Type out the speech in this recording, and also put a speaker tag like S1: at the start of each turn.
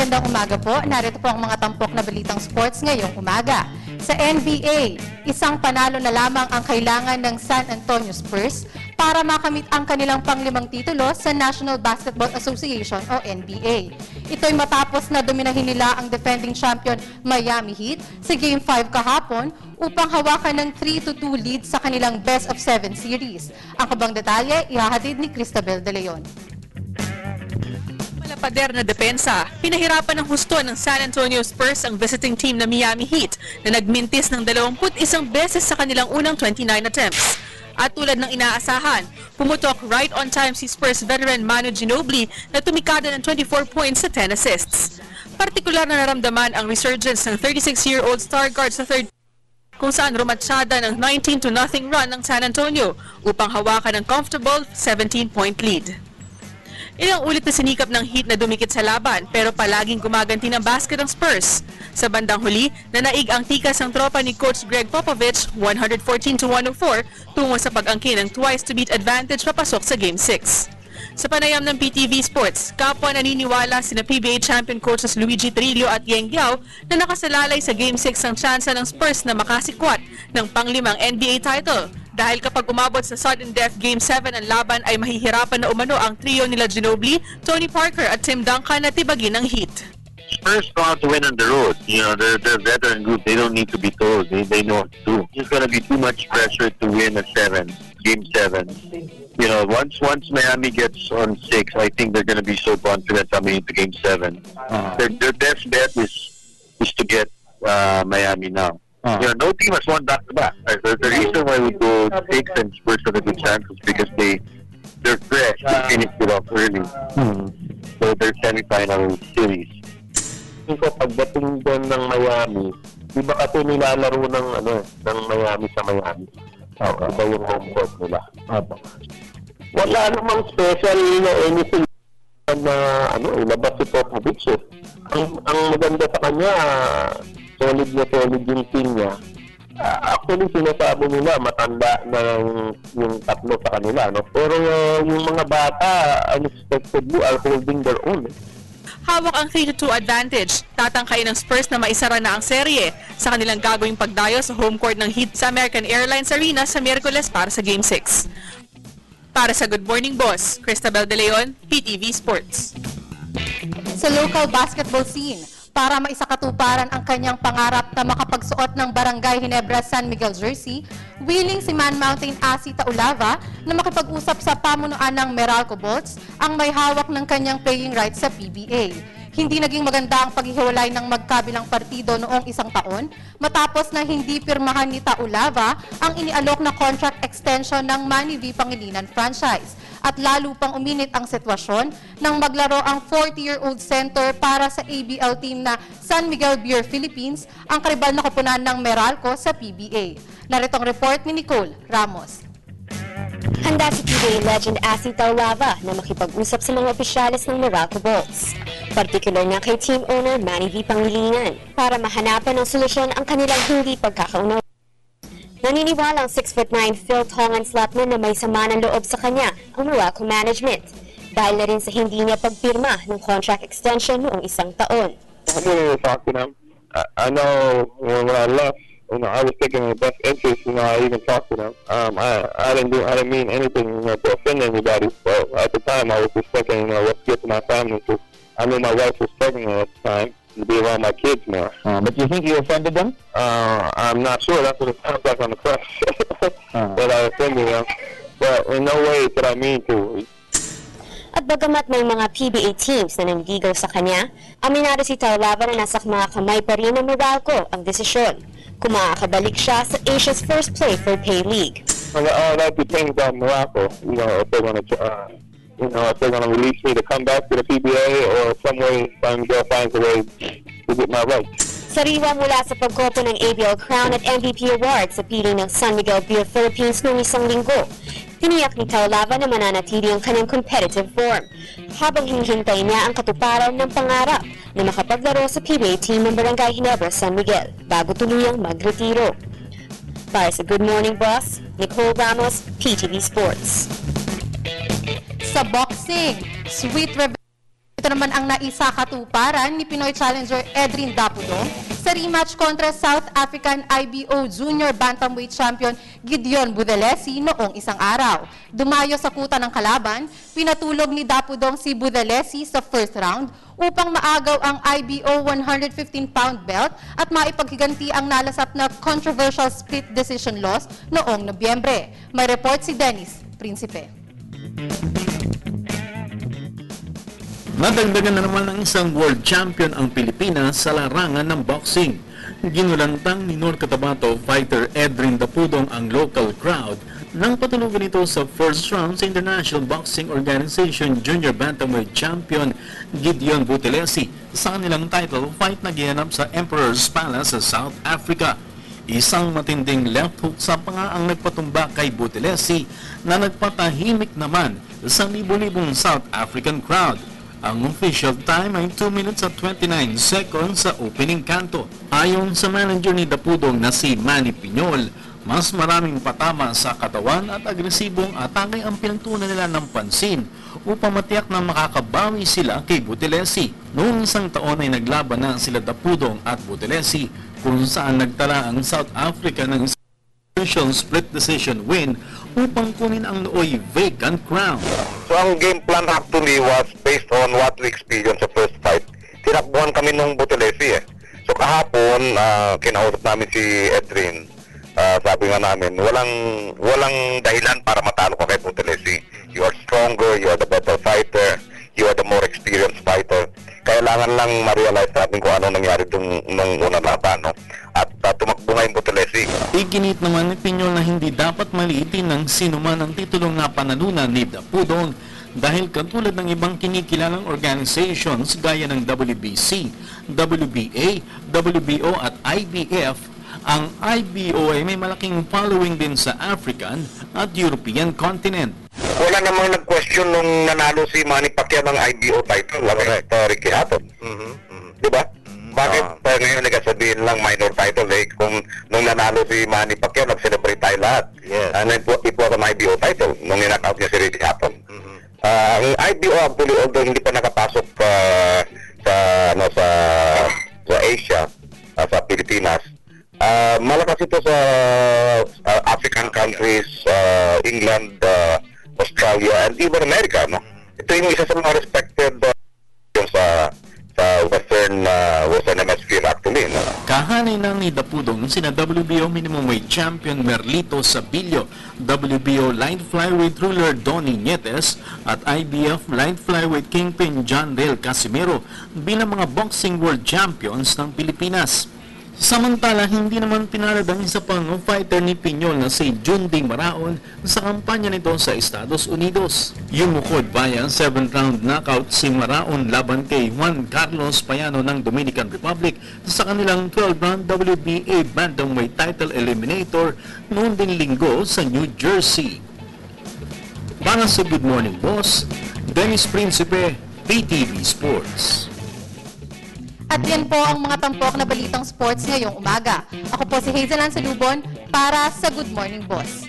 S1: Magandang umaga po. Narito po ang mga tampok na balitang sports ngayong umaga. Sa NBA, isang panalo na lamang ang kailangan ng San Antonio Spurs para makamit ang kanilang panglimang titulo sa National Basketball Association o NBA. Ito'y matapos na dominahin nila ang defending champion Miami Heat sa Game 5 kahapon upang hawakan ng 3-2 lead sa kanilang Best of 7 series. Ang kabang detalye, ihahatid ni Cristabel De Leon.
S2: Pader na depensa, pinahirapan ng husto ng San Antonio Spurs ang visiting team na Miami Heat na nagmintis ng 21 beses sa kanilang unang 29 attempts. At tulad ng inaasahan, pumutok right on time si Spurs veteran Manu Ginobili na tumikada ng 24 points sa 10 assists. Partikular na naramdaman ang resurgence ng 36-year-old star guard sa third kung saan rumatsyada ng 19-0 run ng San Antonio upang hawakan ng comfortable 17-point lead. Ilang ulit na sinikap ng Heat na dumikit sa laban pero palaging gumaganti ng basket ang Spurs. Sa bandang huli, nanaig ang tikas ng tropa ni Coach Greg Popovich 114-104 tungo sa pag-angkin ng twice-to-beat advantage papasok sa Game 6. Sa panayam ng PTV Sports, kapwa naniniwala sina PBA champion coaches Luigi Trillo at Yeng Yao na nakasalalay sa Game 6 ang tsansa ng Spurs na makasikwat ng panglimang NBA title. Dahil kapag umabot sa sudden death Game 7 ang laban ay mahihirapan na umano ang trio nila Ginobili, Tony Parker at Tim Duncan na tibagin ng Heat.
S3: Spurs know how to win on the road. You know, they're a veteran group. They don't need to be told. They know what to do. It's going to be too much pressure to win a Game 7. You know, once Miami gets on 6, I think they're going to be so confident coming into Game 7. Their best bet is to get Miami now. You know, no team has won back-to-back. The reason why we go 6 and Spurs have a good chance is because they're fresh. They finished it off early. So they're semi-final series.
S4: So pagdating doon ng Miami, di ba kasi nilalaro ng Miami sa Miami? Iba yung home court nila. Wala namang special na anything na ilabas si Popovich. Ang maganda sa kanya, solid yung team niya. Actually, sinasabi nila, matanda na yung tatlo sa kanila. No? Pero yung mga bata, unexpectedly, are holding their own.
S2: Hawak ang 3-2 advantage. Tatangkayin ng Spurs na maisara na ang serye sa kanilang gagawing pagdayo sa home court ng Heat sa American Airlines Arena sa Miyerkules para sa Game 6. Para sa Good Morning Boss, Cristabel De Leon, PTV Sports.
S1: Sa local basketball scene, para maisakatuparan ang kanyang pangarap na makapagsuot ng Barangay Ginebra San Miguel jersey, willing si Man Mountain Asi Taulava na makipag-usap sa pamunuan ng Meralco Bolts ang may hawak ng kanyang playing rights sa PBA. Hindi naging maganda ang paghihiwalay ng magkabilang partido noong isang taon matapos na hindi pirmahan ni Taulava ang inialok na contract extension ng Manny V. Pangilinan franchise. At lalo pang uminit ang sitwasyon nang maglaro ang 40-year-old center para sa ABL team na San Miguel Beer Philippines, ang karibal na koponan ng Meralco sa PBA. Narito ang report ni Nicole Ramos.
S5: Handa si PBA legend Asi Taulava na makipag-usap sa mga opisyales ng Meralco Bolts. Partikular na kay team owner Manny V. Pangilinan para mahanapan ng solusyon ang kanilang hindi pagkakaunaw. Naniniwala ang 6'9" Phil Tongan Slapman na may sama ng loob sa kanya ang Meralco management dahil na rin sa hindi niya pagpirma ng contract extension noong isang taon.
S4: I didn't talk to them. I know when I left, I was taking the best interest. I even talked to them. I didn't mean anything to offend anybody. But at the time, I was just thinking, what's good for my family. Because I knew my wife was pregnant at the time. To be around my kids more.
S6: But you think you offended them?
S4: I'm not sure. That's what it sounds like on the press. That I offended them. But in no way did I mean to.
S5: At bagamat may mga PBA teams na nandigaw sa kanya, aminado si Taulava na nasa mga kamay pa rin ng Meralco ang desisyon kung makakabalik siya sa Asia's first play for Pay League.
S4: That depends on Morocco. If they're going to if they're going to release me to come back to the PBA or some way San Miguel finds a way to get my rights.
S5: Sariwa mula sa pagkopo ng ABL Crown at MVP Award sa piling ng San Miguel Beer Philippines noong isang linggo. Tiniyak ni Taulava na mananatili ang kanyang competitive form habang hinihintay niya ang katuparan ng pangarap na makapaglaro sa PBA team ng Barangay Ginebra San Miguel bago tuluyang magretiro. Para sa Good Morning Boss, Nicole Ramos, PTV Sports.
S1: Sa boxing, sweet revenge Ito naman ang naisakatuparan ni Pinoy challenger Edrin Dapudong sa rematch kontra South African IBO Junior Bantamweight Champion Gideon Budelesi noong isang araw. Dumayo sa kuta ng kalaban, pinatulog ni Dapudong si Budelesi sa first round upang maagaw ang IBO 115-pound belt at maipaghiganti ang nalasap na controversial split decision loss noong Nobyembre. May report si Dennis Principe.
S6: Nadagdagan na naman ng isang world champion ang Pilipinas sa larangan ng boxing. Ginulantang ni North Cotabato fighter Edrin Dapudong ang local crowd nang patulugan ito sa first round sa International Boxing Organization Junior Bantamweight Champion Gideon Budelesi sa kanilang title fight na ginanap sa Emperor's Palace sa South Africa. Isang matinding left hook sa panga ang nagpatumba kay Budelesi na nagpatahimik naman sa libo-libong South African crowd. Ang official time ay 2 minutes at 29 seconds sa opening kanto. Ayon sa manager ni Dapudong na si Manny Piñol, mas maraming patama sa katawan at agresibong atake ang pinagtuunan nila ng pansin upang matiyak na makakabawi sila kay Budelesi. Noong isang taon ay naglaban na sila Dapudong at Budelesi kung saan nagtala ang South Africa ng isang split decision win upang kunin ang nooy vacant crown.
S4: So ang game plan actually was based on what we experienced sa first fight. Tinakbuhan kami nung Budelesi eh. So kahapon, kinausap namin si Edrin. Sabi nga namin, walang dahilan para matalo ka kay Budelesi. You are stronger, you are the better fighter, you are the more experienced fighter. Kailangan lang ma-realize natin kung ano nangyari nung unang laban, no? At tumakbo nga yung Budelesi.
S6: Iginit naman ni Piñol na hindi dapat maliitin ng sinuman ang titulong na panalunan ni Dapudong dahil katulad ng ibang kinikilalang organizations gaya ng WBC, WBA, WBO at IBF, ang IBO ay may malaking following din sa African at European continent.
S4: Wala namang nag-question nung nanalo si Manny Pacquiao ng IBO title, Ricky Hatton. Diba? Bakit ngayon nagsasabihin lang minor title eh? Kung nung nanalo si Manny Pacquiao, nag-celebrate tayo lahat. Yes. It was an IBO title nung ninakaut niya si Ricky Hatton. Ang IBO actually, although hindi pa nakapasok sa Asia, sa Pilipinas, malakas ito sa African countries, England, Australia, and even America. No? Ito yung isa sa mga respected sa Western Hemisphere actually. No?
S6: Kahanay na ni Dapudong sina WBO Minimum Weight Champion Merlito Sabilio, WBO Light Flyweight Ruler Donnie Nietes at IBF Light Flyweight Kingpin John Del Casimiro bilang mga boxing world champions ng Pilipinas. Samantala, hindi naman pinalad ang isa pang fighter ni Piñol na si Jundi Maraon sa kampanya nito sa Estados Unidos. Yumukod via 7th round knockout si Maraon laban kay Juan Carlos Payano ng Dominican Republic sa kanilang 12-round WBA Bantamweight Title Eliminator noong din linggo sa New Jersey. Para sa Good Morning Boss, Dennis Principe, PTV Sports.
S1: At yan po ang mga tampok na balitang sports ngayong umaga. Ako po si Hazelan Salubon para sa Good Morning Boss.